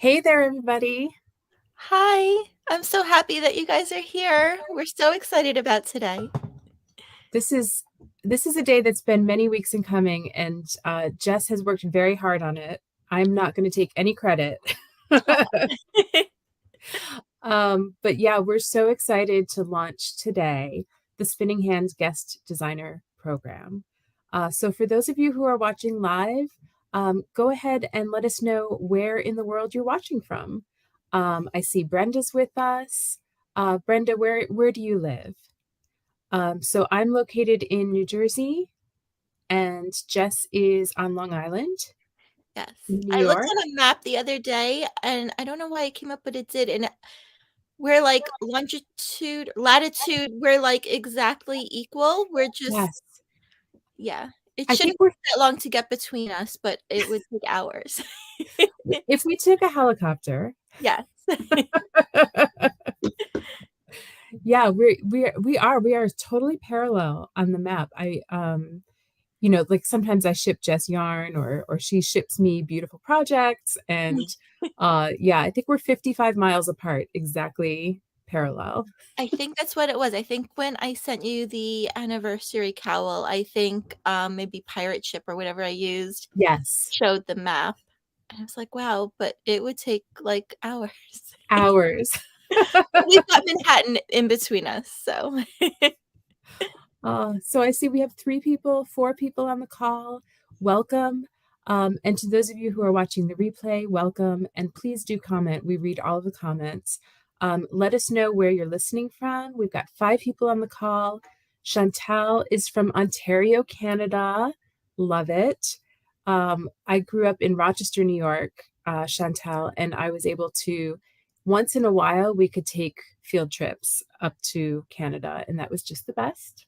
Hey there, everybody. Hi, I'm so happy that you guys are here. We're so excited about today. This is this is a day that's been many weeks in coming, and Jess has worked very hard on it. I'm not going to take any credit. But yeah, we're so excited to launch today the Spinning Hands Guest Designer Program. So for those of you who are watching live, go ahead and let us know where in the world you're watching from. I see Brenda's with us. Brenda, where do you live? So I'm located in New Jersey, and Jess is on Long Island, Yes. New I looked York. at a map the other day and I don't know why it came up, but it did. And we're like longitude, latitude, we're like exactly equal. We're just, Yes. yeah. It I shouldn't think we're, take that long to get between us, but it would take hours. if we took a helicopter, Yes. yeah, we are totally parallel on the map. Like sometimes I ship Jess yarn or she ships me beautiful projects, and yeah, I think we're 55 miles apart, exactly parallel. I think that's what it was. I think when I sent you the anniversary cowl, I think maybe pirate ship or whatever I used Yes, showed the map. And I was like, wow, but it would take like hours. hours. But we've got Manhattan in between us, so So I see we have four people on the call. Welcome. And to those of you who are watching the replay, welcome. And please do comment. We read all of the comments. Let us know where you're listening from. We've got 5 people on the call. Chantal is from Ontario, Canada. Love it. I grew up in Rochester, New York, Chantal, and I was able to, once in a while, we could take field trips up to Canada, and that was just the best.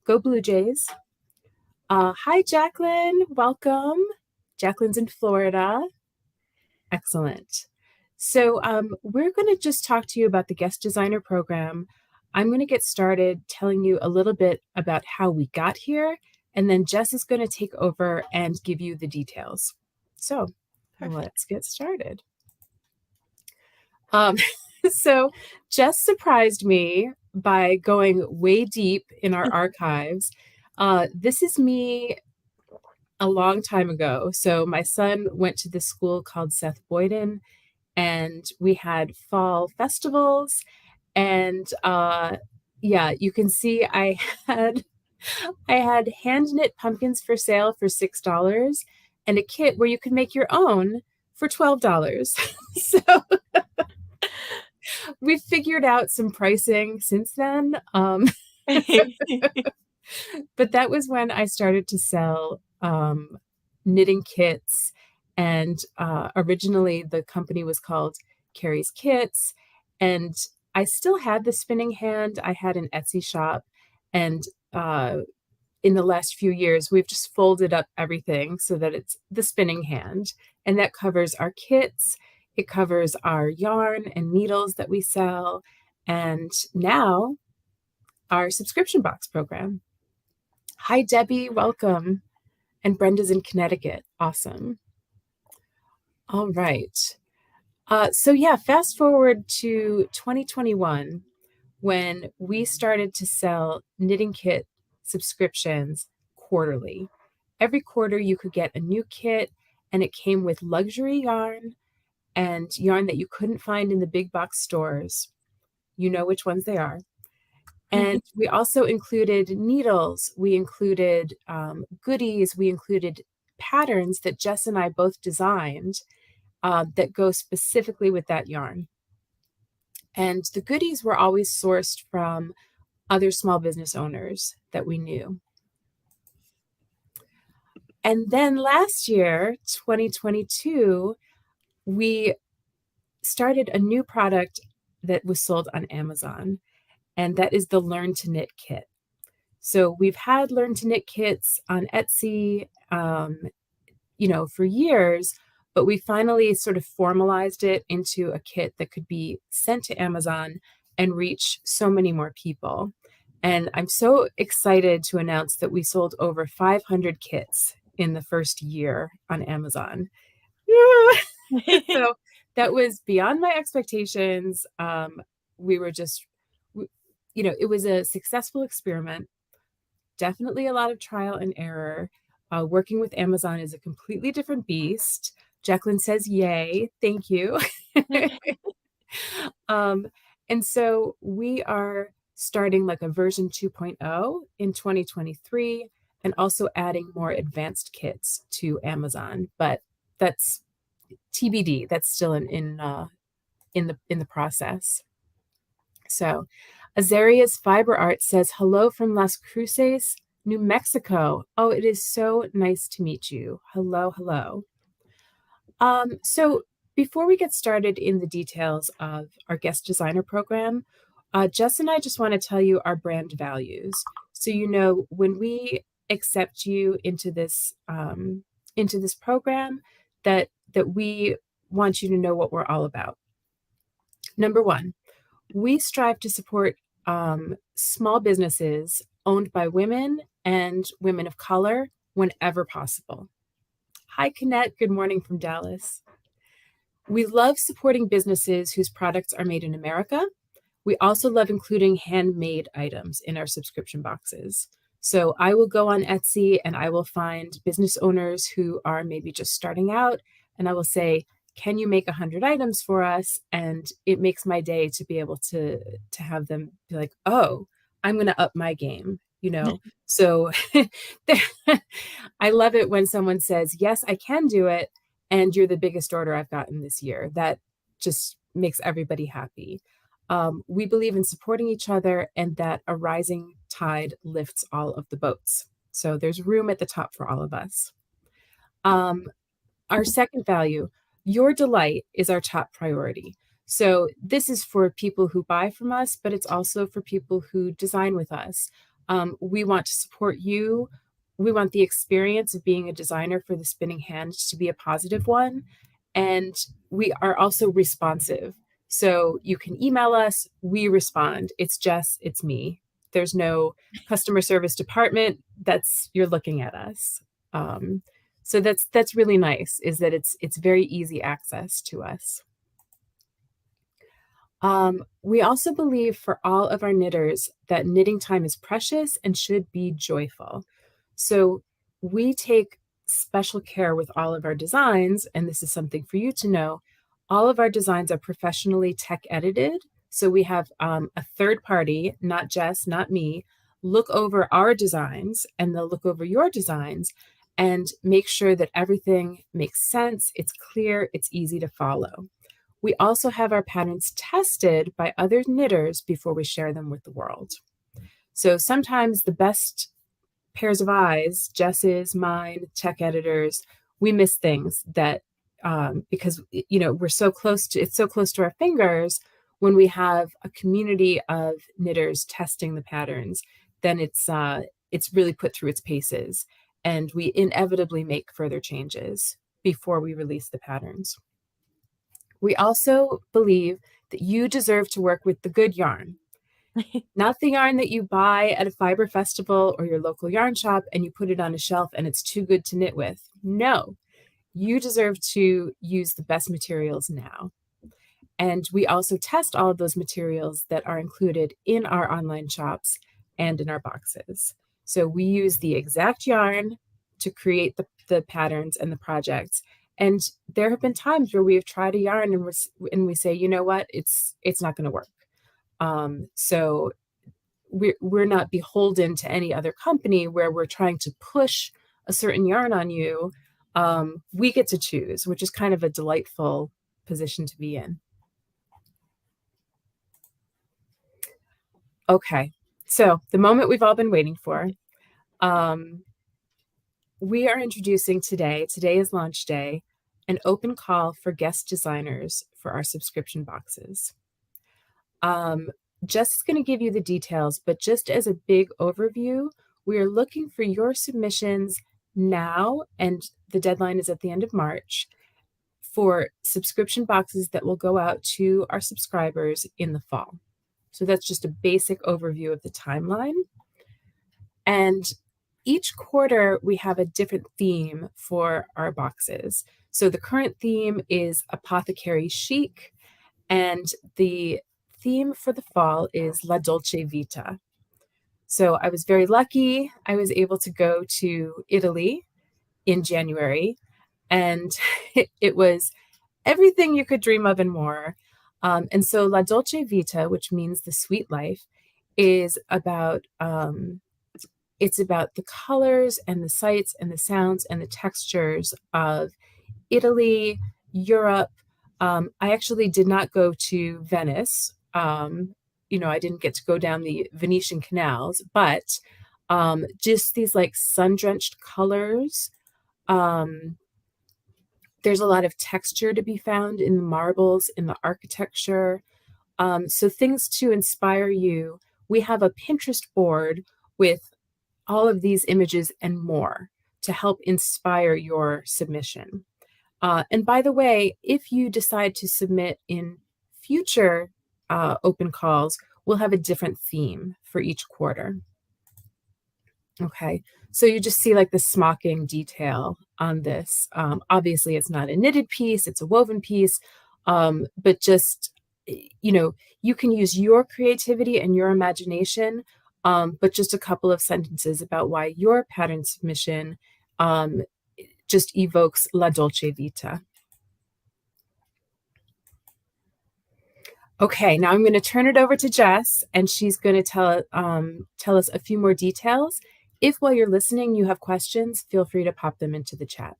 Go Blue Jays. Hi, Jacqueline. Welcome. Jacqueline's in Florida. Excellent. So, we're going to just talk to you about the guest designer program. I'm going to get started telling you a little bit about how we got here, and then Jess is going to take over and give you the details. So, perfect. let's get started. Um, so, Jess surprised me by going way deep in our archives. This is me a long time ago. So my son went to this school called Seth Boyden, and we had fall festivals. And yeah, you can see had I had hand knit pumpkins for sale for $6 and a kit where you could make your own for $12. So we've figured out some pricing since then. But that was when I started to sell knitting kits. And originally the company was called Kari's Kits. And I still had the spinning hand. I had an Etsy shop. And in the last few years, we've just folded up everything so that it's the spinning hand. And that covers our kits, it covers our yarn and needles that we sell. And now our subscription box program. Hi, Debbie. Welcome. And Brenda's in Connecticut. Awesome. All right. So, yeah, fast forward to 2021 when we started to sell knitting kit subscriptions quarterly. Every quarter, you could get a new kit, and it came with luxury yarn and yarn that you couldn't find in the big box stores. You know which ones they are. And we also included needles, we included goodies, we included patterns that Jess and I both designed that go specifically with that yarn. And the goodies were always sourced from other small business owners that we knew. And then last year, 2022, we started a new product that was sold on Amazon, and that is the Learn to Knit kit. So we've had Learn to Knit kits on Etsy, for years, but we finally sort of formalized it into a kit that could be sent to Amazon and reach so many more people. And I'm so excited to announce that we sold over 500 kits in the first year on Amazon. So that was beyond my expectations. We were just, it was a successful experiment. Definitely a lot of trial and error. Working with Amazon is a completely different beast. Jacqueline says, yay, thank you. um, and so we are starting like a version 2.0 in 2023 and also adding more advanced kits to Amazon. But that's TBD. That's still in the process. So Azaria's Fiber Art says, hello from Las Cruces, New Mexico. Oh, it is so nice to meet you. Hello, hello. So before we get started in the details of our guest designer program, Jess and I just want to tell you our brand values. So, when we accept you into this program, that we want you to know what we're all about. Number one, we strive to support small businesses owned by women and women of color whenever possible. Hi, Canette. Good morning from Dallas. We love supporting businesses whose products are made in America. We also love including handmade items in our subscription boxes. So I will go on Etsy and I will find business owners who are maybe just starting out, and I will say, can you make 100 items for us? And it makes my day to be able to have them be like, oh, I'm going to up my game, So I love it when someone says, yes, I can do it. And you're the biggest order I've gotten this year. That just makes everybody happy. We believe in supporting each other and that a rising tide lifts all of the boats. So there's room at the top for all of us. Our second value, your delight, is our top priority. So this is for people who buy from us, but it's also for people who design with us. We want to support you. We want the experience of being a designer for the spinning hand to be a positive one. And we are also responsive. So you can email us, we respond. It's Jess, it's me. There's no customer service department. You're looking at us. So that's really nice, is that it's very easy access to us. We also believe for all of our knitters that knitting time is precious and should be joyful. So we take special care with all of our designs, and this is something for you to know. All of our designs are professionally tech edited. So we have a third party, not Jess, not me, look over our designs, and they'll look over your designs and make sure that everything makes sense, it's clear, it's easy to follow. We also have our patterns tested by other knitters before we share them with the world. So sometimes the best pairs of eyes, Jess's, mine, tech editors, we miss things that because we're so close to it's so close to our fingers. When we have a community of knitters testing the patterns, then it's really put through its paces, and we inevitably make further changes before we release the patterns. We also believe that you deserve to work with the good yarn. Not the yarn that you buy at a fiber festival or your local yarn shop and you put it on a shelf and it's too good to knit with. No, you deserve to use the best materials now. And we also test all of those materials that are included in our online shops and in our boxes. So we use the exact yarn to create the patterns and the projects. And there have been times where we have tried a yarn and we say, you know what, it's not going to work. So we're not beholden to any other company where we're trying to push a certain yarn on you. We get to choose, which is kind of a delightful position to be in. Okay, so the moment we've all been waiting for. We are introducing today is launch day, an open call for guest designers for our subscription boxes. Jess is going to give you the details, but just as a big overview, we are looking for your submissions now, and the deadline is at the end of March, for subscription boxes that will go out to our subscribers in the fall. So that's just a basic overview of the timeline. And each quarter we have a different theme for our boxes. So the current theme is apothecary chic, and the theme for the fall is La Dolce Vita. So I was very lucky. I was able to go to Italy in January, and it was everything you could dream of and more. And so La Dolce Vita, which means the sweet life, is about it's about the colors and the sights and the sounds and the textures of Italy, Europe. I actually did not go to Venice. I didn't get to go down the Venetian canals, but just these like sun-drenched colors. Um, there's a lot of texture to be found in the marbles, in the architecture. So things to inspire you. We have a Pinterest board with all of these images and more to help inspire your submission. And by the way, if you decide to submit in future open calls, we'll have a different theme for each quarter. Okay, so you just see like the smocking detail on this. Obviously, it's not a knitted piece, it's a woven piece, but just, you can use your creativity and your imagination, but just a couple of sentences about why your pattern submission just evokes La Dolce Vita. Okay, now I'm going to turn it over to Jess, and she's going to tell us a few more details. If while you're listening you have questions, feel free to pop them into the chat.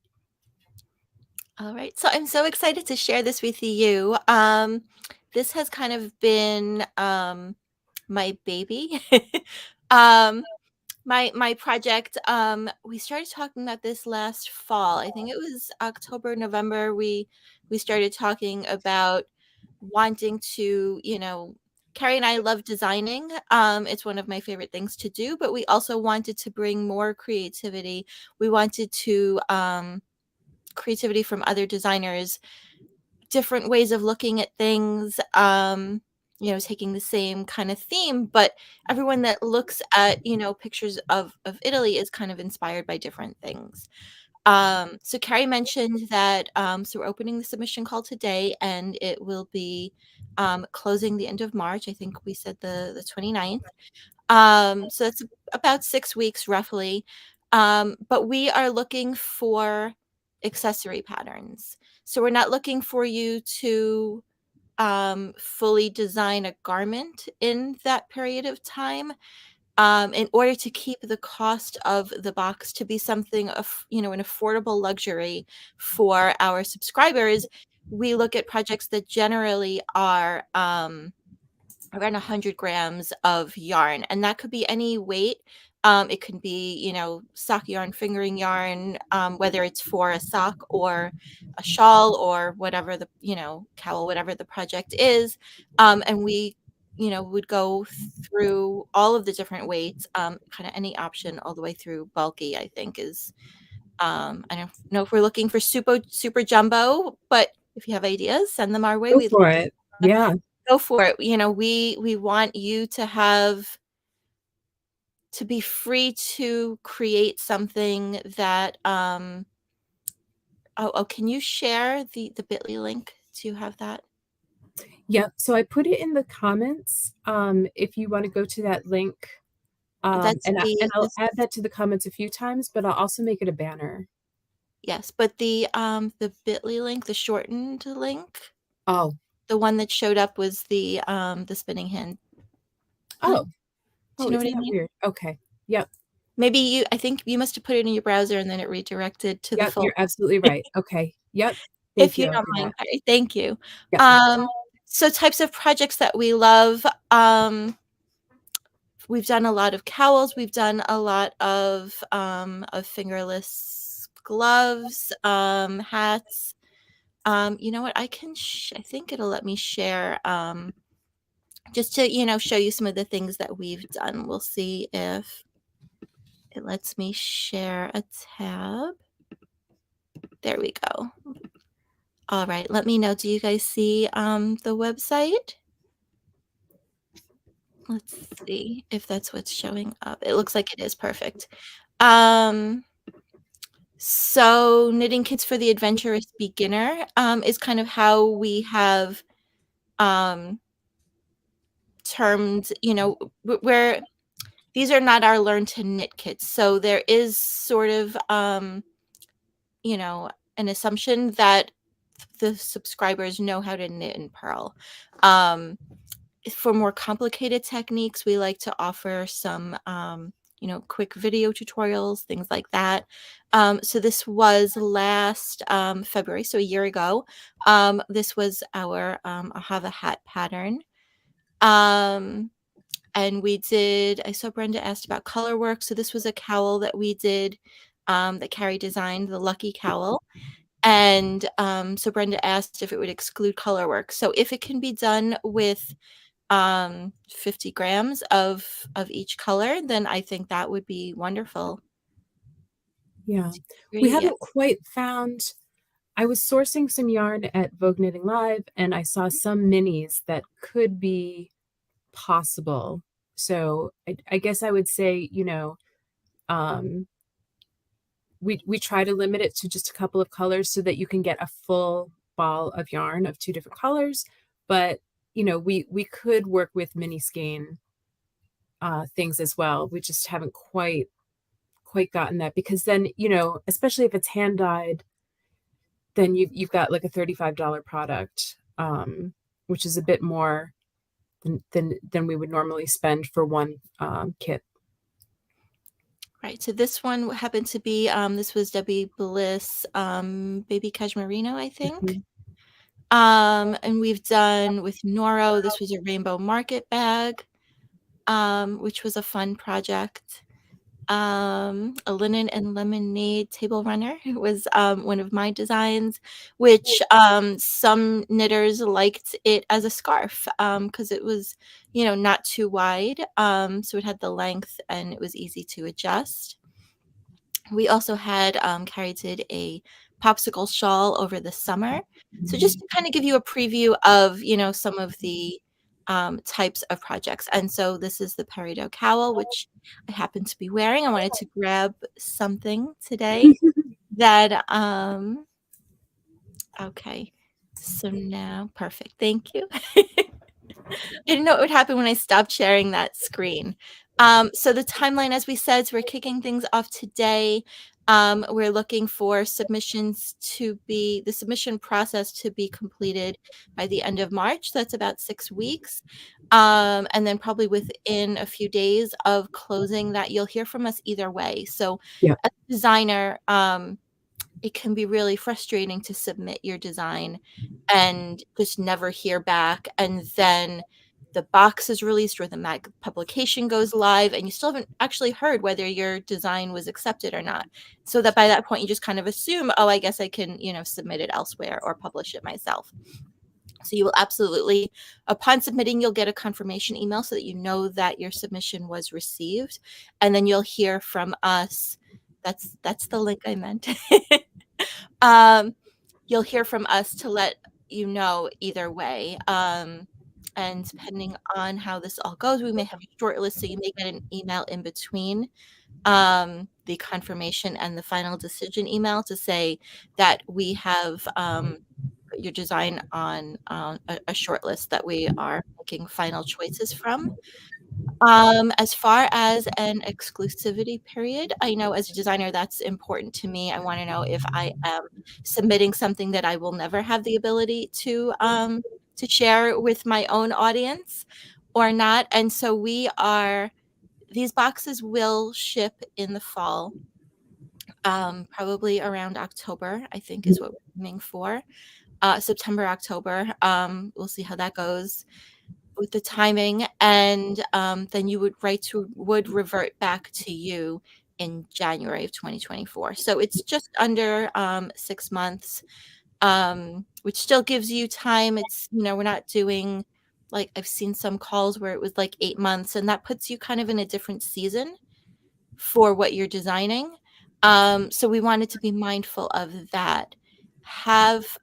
All right. So I'm so excited to share this with you. This has kind of been my baby. um, my project. We started talking about this last fall. I think it was October, November. We started talking about wanting to, Carrie and I love designing. It's one of my favorite things to do, but we also wanted to bring more creativity. We wanted to creativity from other designers, different ways of looking at things, taking the same kind of theme, but everyone that looks at, pictures of Italy is kind of inspired by different things. So Carrie mentioned that, so we're opening the submission call today, and it will be closing the end of March. I think we said the 29th. So that's about 6 weeks roughly. But we are looking for accessory patterns. So we're not looking for you to fully design a garment in that period of time. In order to keep the cost of the box to be something of, an affordable luxury for our subscribers, we look at projects that generally are around 100 grams of yarn, and that could be any weight. It could be, sock yarn, fingering yarn, whether it's for a sock or a shawl or whatever the, cowl, whatever the project is. And we, would go through all of the different weights, kind of any option all the way through bulky, I think is, I don't know if we're looking for super jumbo, but if you have ideas, send them our way. Go We'd for it. Yeah. go for it. We want you to be free to create something that can you share the bit.ly link? Do you have that? Yeah. So I put it in the comments. If you want to go to that link, That's and I'll this, add that to the comments a few times, but I'll also make it a banner. yes, but the bit.ly link, the shortened link, Oh, the one that showed up was the spinning hand link. oh, Do oh, you know what isn't I that mean? weird? Okay. Yep. Maybe I think you must have put it in your browser and then it redirected to the Yep. full. You're absolutely right. Okay. Yep. If Thank you you. I'll don't do mind, that. Carrie. Thank you. Yep. Um, so types of projects that we love. We've done a lot of cowls. We've done a lot of fingerless gloves, hats. You know what? I think it'll let me share, just to, show you some of the things that we've done. We'll see if it lets me share a tab. There we go. All right. Let me know. Do you guys see the website? Let's see if that's what's showing up. It looks like it is perfect. Um, so knitting kits for the adventurous beginner is kind of how we have um, termed, where these are not our learn to knit kits. So there is sort of, you know, an assumption that the subscribers know how to knit and purl. Um, for more complicated techniques, we like to offer some, quick video tutorials, things like that. So this was last February, so a year ago. This was our Ahava hat pattern. Um, and I saw Brenda asked about color work. So this was a cowl that we did, that Kari designed, the Lucky Cowl. And so Brenda asked if it would exclude color work. So if it can be done with 50 grams of each color, then I think that would be wonderful. Yeah. We Agree, yeah. haven't quite found. I was sourcing some yarn at Vogue Knitting Live and I saw some minis that could be possible. So I guess I would say, um, we try to limit it to just a couple of colors so that you can get a full ball of yarn of two different colors. But we could work with mini skein things as well. We just haven't quite gotten that because then, especially if it's hand dyed, then you've got like a $35 product, which is a bit more than we would normally spend for one kit. Right. So this one happened to be this was Debbie Bliss baby cashmerino, I think. Mhm. And we've done with Noro, this was a rainbow market bag, which was a fun project. A linen and lemonade table runner was one of my designs, which some knitters liked it as a scarf because it was, not too wide. So it had the length and it was easy to adjust. We also had Carrie did a popsicle shawl over the summer. So just to kind of give you a preview of, some of the types of projects. And so this is the peridot cowl, which I happen to be wearing. I wanted to grab something today that, okay. So now, perfect. Thank you. I didn't know what would happen when I stopped sharing that screen. So the timeline, as we said, so we're kicking things off today. We're looking for the submission process to be completed by the end of March. That's about 6 weeks. And then probably within a few days of closing that, you'll hear from us either way. So Yeah. as a designer, it can be really frustrating to submit your design and just never hear back. And then the box is released or the mag publication goes live, and you still haven't actually heard whether your design was accepted or not. So that by that point, you just kind of assume, oh, I guess I can, submit it elsewhere or publish it myself. So you will absolutely, upon submitting, you'll get a confirmation email so that you know that your submission was received. And then you'll hear from us. That's the link I meant. um, you'll hear from us to let you know either way. And depending on how this all goes, we may have a short list, so you may get an email in between the confirmation and the final decision email to say that we have put your design on a short list that we are making final choices from. As far as an exclusivity period, I know as a designer that's important to me. I want to know if I am submitting something that I will never have the ability to share with my own audience or not. And so these boxes will ship in the fall, probably around October, I think is what we're aiming for. September, October. We'll see how that goes with the timing, and then you would revert back to you in January of 2024. So it's just under 6 months, which still gives you time. It's we're not doing like I've seen some calls where it was like 8 months, and that puts you kind of in a different season for what you're designing. So we wanted to be mindful of that. Have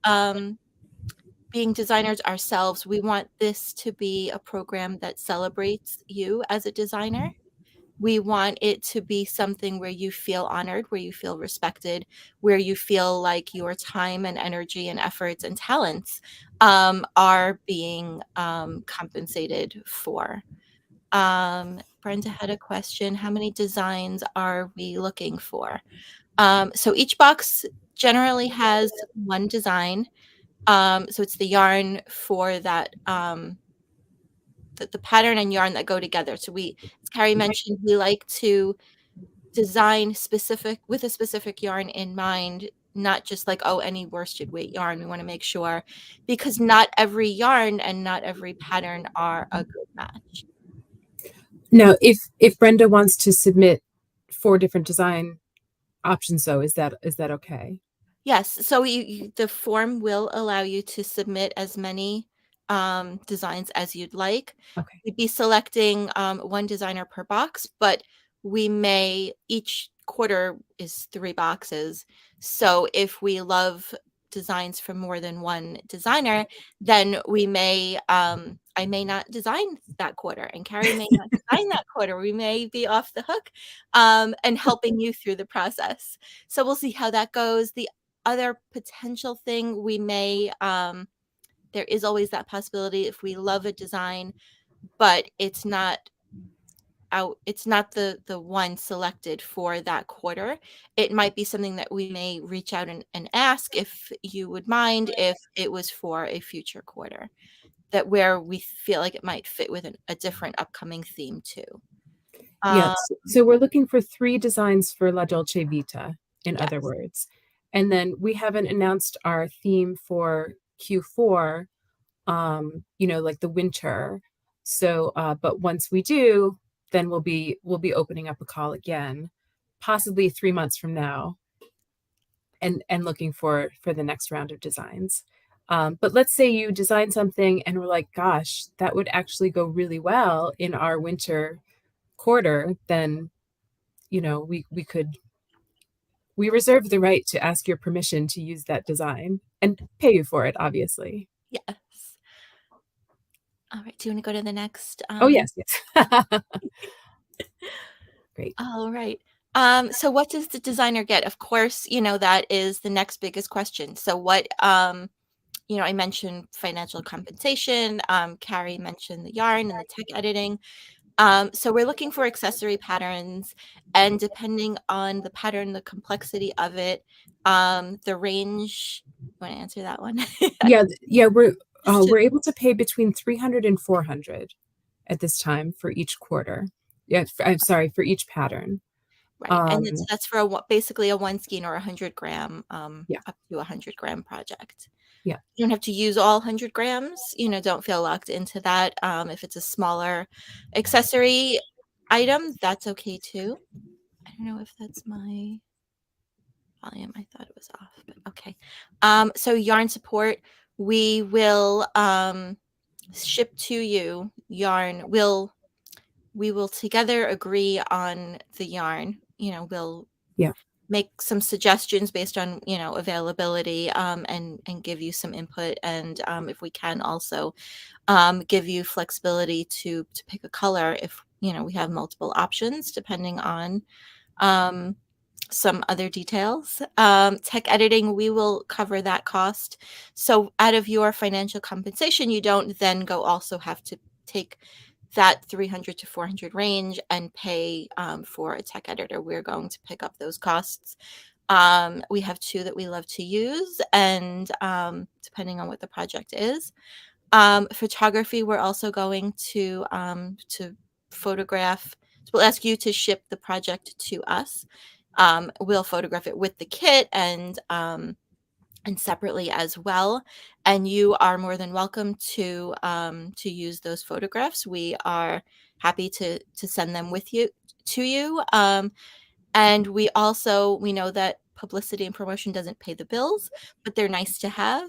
being designers ourselves, we want this to be a program that celebrates you as a designer. We want it to be something where you feel honored, where you feel respected, where you feel like your time and energy and efforts and talents are being compensated for. Brenda had a question. How many designs are we looking for? So each box generally has one design. So it's the yarn for that, the pattern and yarn that go together. So we, as Carrie mentioned, we like to design specific with a specific yarn in mind, not just like, oh, any worsted weight yarn. We want to make sure, because not every yarn and not every pattern are a good match. Now, if Brenda wants to submit 4 different design options, though, is that okay? Yes, so the form will allow you to submit as many designs as you'd like. Okay. We'd be selecting one designer per box, but we may, each quarter is 3 boxes. So if we love designs from more than one designer, then we may, I may not design that quarter, and Carrie may not design that quarter. We may be off the hook and helping you through the process. So we'll see how that goes. The other potential thing we may, there is always that possibility if we love a design, but it's not out, it's not the one selected for that quarter. It might be something that we may reach out and ask if you would mind if it was for a future quarter, that where we feel like it might fit with a different upcoming theme too. Um, Yes. So we're looking for 3 designs for La Dolce Vita, in other yes. words. And then we haven't announced our theme for Q4, like the winter. So, but once we do, then we'll be opening up a call again, possibly 3 months from now, and looking for the next round of designs. But let's say you design something and we're like, gosh, that would actually go really well in our winter quarter, then we reserve the right to ask your permission to use that design and pay you for it, obviously. Yes. All right. Do you want to go to the next? Oh, yes, yes. Great. All right. So what does the designer get? Of course, that is the next biggest question. So what, I mentioned financial compensation. Carrie mentioned the yarn and the tech editing. So we're looking for accessory patterns, and depending on the pattern, the complexity of it, the range. Want to answer that one? Yeah, yeah, Just to, we're able to pay between 300 and 400 at this time for each quarter. Yeah, I'm sorry, for each pattern. right, and Um, that's for basically a one skein or 100 gram, yeah, up to 100 gram project. yeah, You don't have to use all 100 grams. Don't feel locked into that. If it's a smaller accessory item, that's okay too. I don't know if that's my volume. I thought it was off, but okay. So yarn support, we will ship to you yarn. We will together agree on the yarn. We'll yeah, make some suggestions based on availability, and give you some input, and if we can also give you flexibility to pick a color if we have multiple options depending on um, some other details. Tech editing, we will cover that cost. So out of your financial compensation, you don't then go also have to take that 300 to 400 range and pay for a tech editor. We're going to pick up those costs. We have 2 that we love to use, and depending on what the project is. Photography, we're also going to photograph. So we'll ask you to ship the project to us. We'll photograph it with the kit and separately as well. And you are more than welcome to use those photographs. We are happy to send them with you to you. And we know that publicity and promotion doesn't pay the bills, but they're nice to have.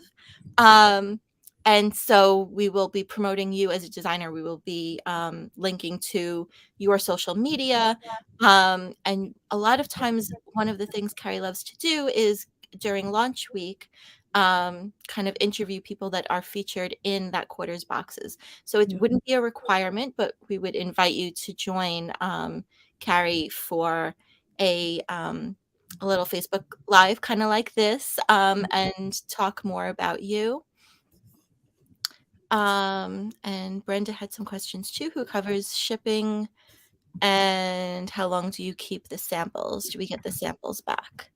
Um, and so we will be promoting you as a designer. We will be linking to your social media. And a lot of times, one of the things Carrie loves to do is during launch week, kind of interview people that are featured in that quarter's boxes. So it yeah, wouldn't be a requirement, but we would invite you to join Kari for a little Facebook Live, kind of like this, and talk more about you. And Brenda had some questions too. Who covers shipping, and how long do you keep the samples? Do we get the samples back?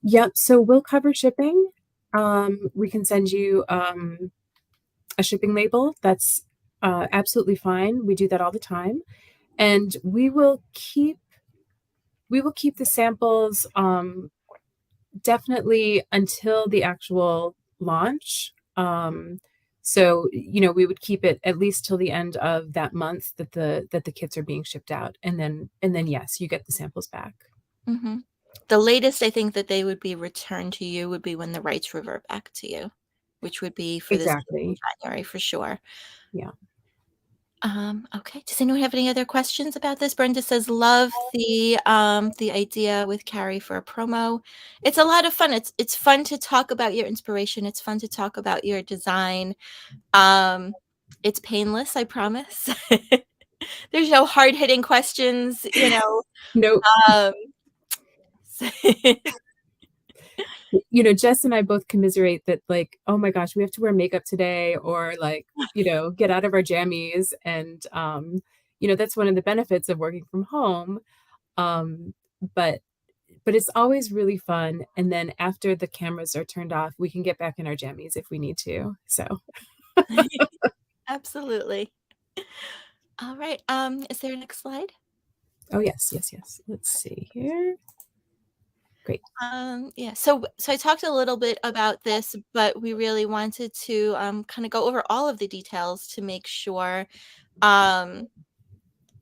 Yep. So we'll cover shipping. We can send you a shipping label. That's absolutely fine. We do that all the time, and we will keep the samples definitely until the actual launch. So we would keep it at least till the end of that month that the kits are being shipped out, and then yes, you get the samples back. Hmm. The latest I think that they would be returned to you would be when the rights revert back to you, which would be for this Exactly. January for sure. Yeah. Okay. Does anyone have any other questions about this? Brenda says, love the idea with Kari for a promo. It's a lot of fun. It's fun to talk about your inspiration. It's fun to talk about your design. Um, it's painless, I promise. There's no hard-hitting questions, you know. No, Um, Jess and I both commiserate that, like, oh my gosh, we have to wear makeup today, or like, get out of our jammies. And that's one of the benefits of working from home. Um, but it's always really fun. And then after the cameras are turned off, we can get back in our jammies if we need to. So, Absolutely. All right. Is there a next slide? oh yes, yes, yes. Let's see here. Great. Yeah, so I talked a little bit about this, but we really wanted to kind of go over all of the details to make sure um,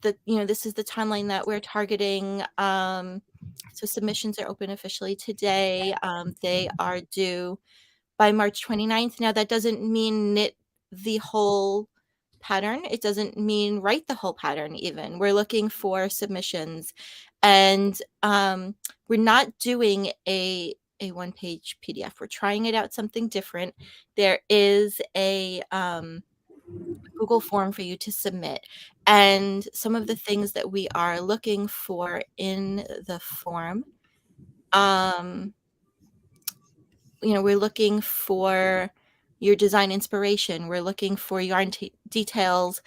that this is the timeline that we're targeting. So submissions are open officially today. They are due by March 29th. Now, that doesn't mean knit the whole pattern. It doesn't mean write the whole pattern even. We're looking for submissions. And we're not doing a one-page PDF. We're trying it out something different. There is a Google form for you to submit. And some of the things that we are looking for in the form, um, we're looking for your design inspiration. We're looking for yarn details,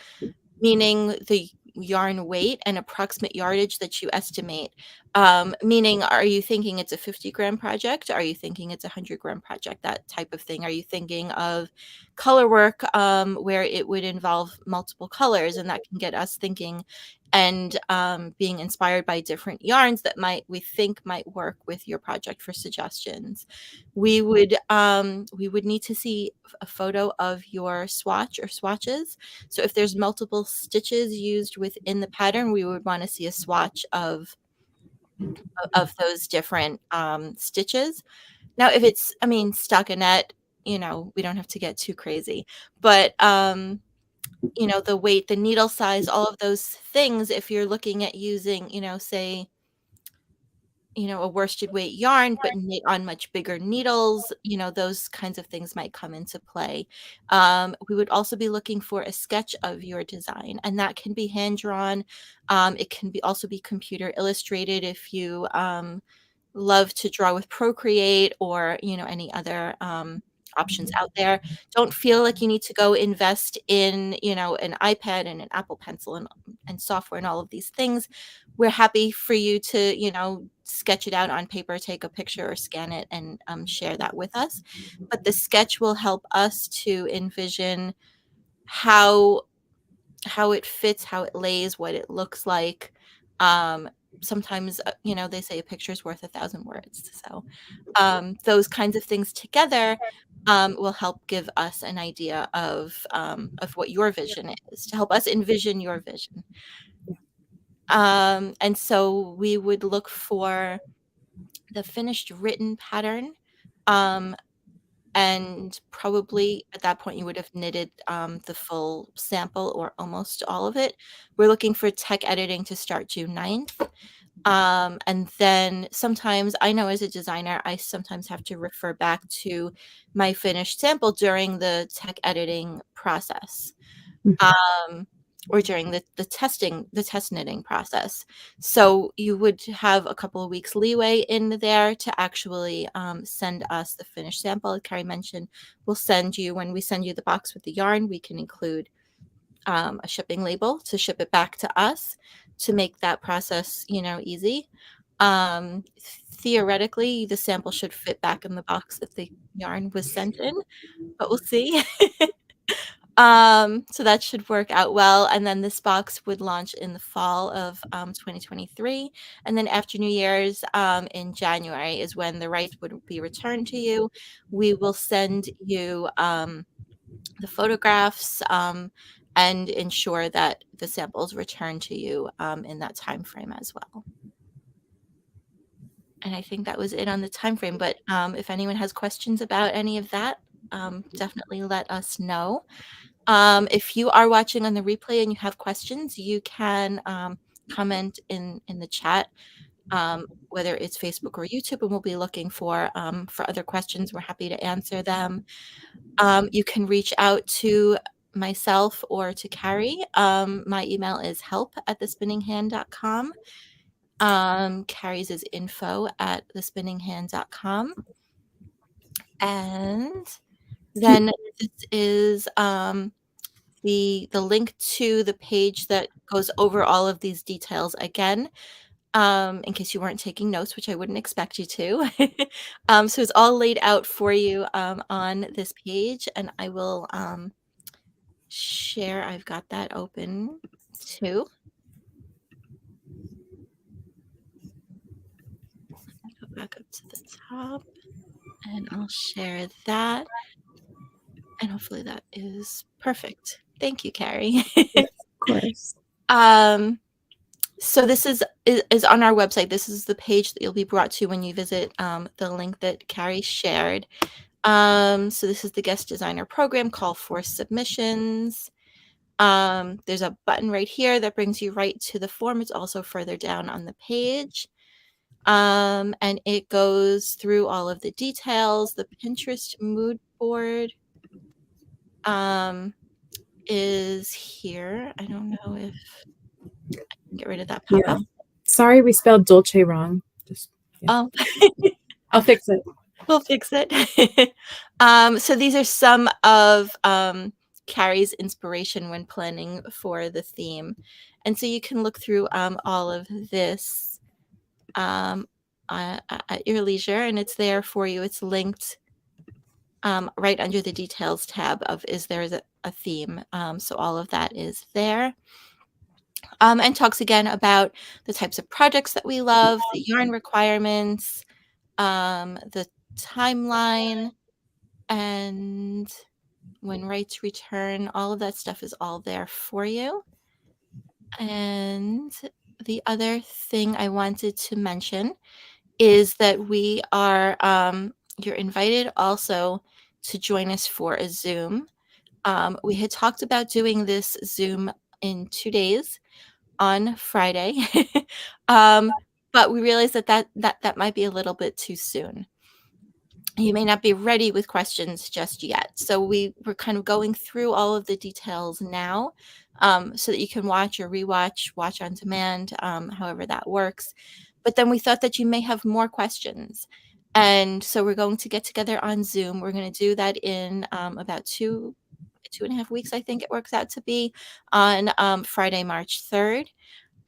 meaning the yarn weight and approximate yardage that you estimate. Meaning, are you thinking it's a 50-gram project? Are you thinking it's a 100-gram project? That type of thing. Are you thinking of color work where it would involve multiple colors, and that can get us thinking and being inspired by different yarns that we think might work with your project for suggestions. We would need to see a photo of your swatch or swatches. So if there's multiple stitches used within the pattern, we would want to see a swatch of those different stitches. Now, if it's, stockinette, we don't have to get too crazy, but the weight, the needle size, all of those things, if you're looking at using, say, a worsted weight yarn, but knit on much bigger needles, those kinds of things might come into play. We would also be looking for a sketch of your design, and that can be hand drawn. It can also be computer illustrated if you love to draw with Procreate or, any other options out there. Don't feel like you need to go invest in, an iPad and an Apple Pencil and software and all of these things. We're happy for you to, sketch it out on paper, take a picture or scan it and share that with us. But the sketch will help us to envision how it fits, how it lays, what it looks like. Um, Sometimes, they say a picture is worth 1,000 words. So those kinds of things together will help give us an idea of what your vision is, to help us envision your vision. And so we would look for the finished written pattern. Um, and probably at that point you would have knitted the full sample or almost all of it. We're looking for tech editing to start June 9th. And then sometimes, I know as a designer, I sometimes have to refer back to my finished sample during the tech editing process. Mhm. Um, or during the test knitting process. So you would have a couple of weeks leeway in there to actually send us the finished sample. Like Kari mentioned, we'll send you, when we send you the box with the yarn, we can include a shipping label to ship it back to us to make that process, easy. Theoretically, the sample should fit back in the box that the yarn was sent in, but we'll see. So that should work out well. And then this box would launch in the fall of 2023. And then after New Year's in January is when the rights would be returned to you. We will send you the photographs and ensure that the samples return to you in that time frame as well. And I think that was it on the time frame. But if anyone has questions about any of that, definitely let us know. If you are watching on the replay and you have questions, you can comment in the chat, whether it's Facebook or YouTube, and we'll be looking for other questions. We're happy to answer them. You can reach out to myself or to Kari. My email is help@thespinninghand.com. Kari's is info@thespinninghand.com. And then this is the link to the page that goes over all of these details again, in case you weren't taking notes, which I wouldn't expect you to. So it's all laid out for you on this page, and I will share. I've got that open too. Go back up to the top, and I'll share that. And hopefully that is perfect. Thank you, Kari. Of course. So this is on our website. This is the page that you'll be brought to when you visit the link that Kari shared. So this is the guest designer program, call for submissions. There's a button right here that brings you right to the form. It's also further down on the page. And it goes through all of the details. The Pinterest mood board is here. I don't know if I can get rid of that pop-up. Sorry, we spelled Dolce wrong. Oh, I'll fix it. we'll fix it. So these are some of Kari's inspiration when planning for the theme. And so you can look through all of this at your leisure, and it's there for you. It's linked right under the details tab of is there a theme. So all of that is there. And talks again about the types of projects that we love, the yarn requirements, the timeline, and when rights return. All of that stuff is all there for you. And the other thing I wanted to mention is that we are, you're invited also to join us for a Zoom. We had talked about doing this Zoom in 2 days on Friday, but we realized that might be a little bit too soon. You may not be ready with questions just yet. So we're kind of going through all of the details now, so that you can watch or rewatch, watch on demand, however that works. But then we thought that you may have more questions. And so we're going to get together on Zoom. We're going to do that in about 2.5 weeks, I think it works out to be, on Friday, March 3rd.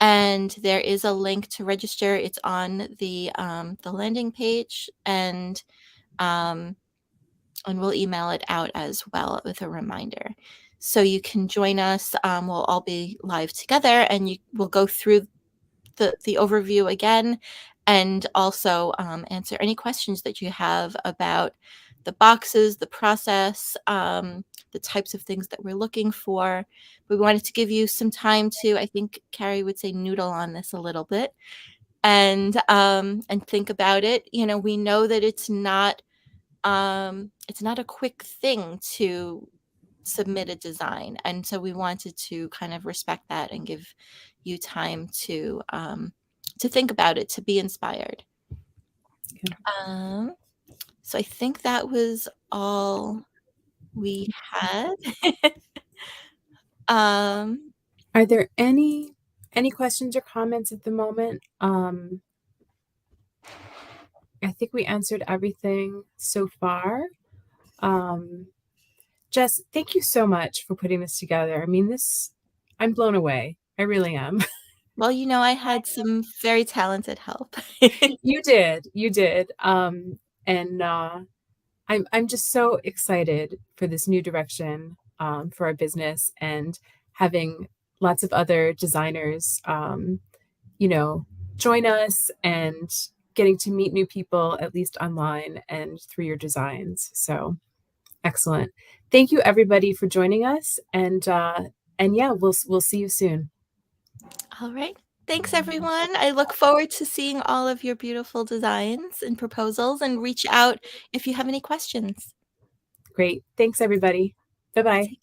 And there is a link to register. It's on the landing page, and we'll email it out as well with a reminder. So you can join us. We'll all be live together, and we'll go through the overview again, and also answer any questions that you have about the boxes, the process, the types of things that we're looking for. We wanted to give you some time to, I think Kari would say, noodle on this a little bit, and think about it. We know that it's not a quick thing to submit a design, and so we wanted to kind of respect that and give you time to think about it, to be inspired. So I think that was all we had. Are there any questions or comments at the moment? I think we answered everything so far. Um, Jess, thank you so much for putting this together. I mean, I'm blown away. I really am. Well, I had some very talented help. You did. And I'm just so excited for this new direction for our business and having lots of other designers, you know, join us and getting to meet new people, at least online and through your designs. So excellent. Thank you everybody for joining us. And yeah, we'll see you soon. All right. Thanks, everyone. I look forward to seeing all of your beautiful designs and proposals, and reach out if you have any questions. Great. Thanks everybody. Bye bye. Take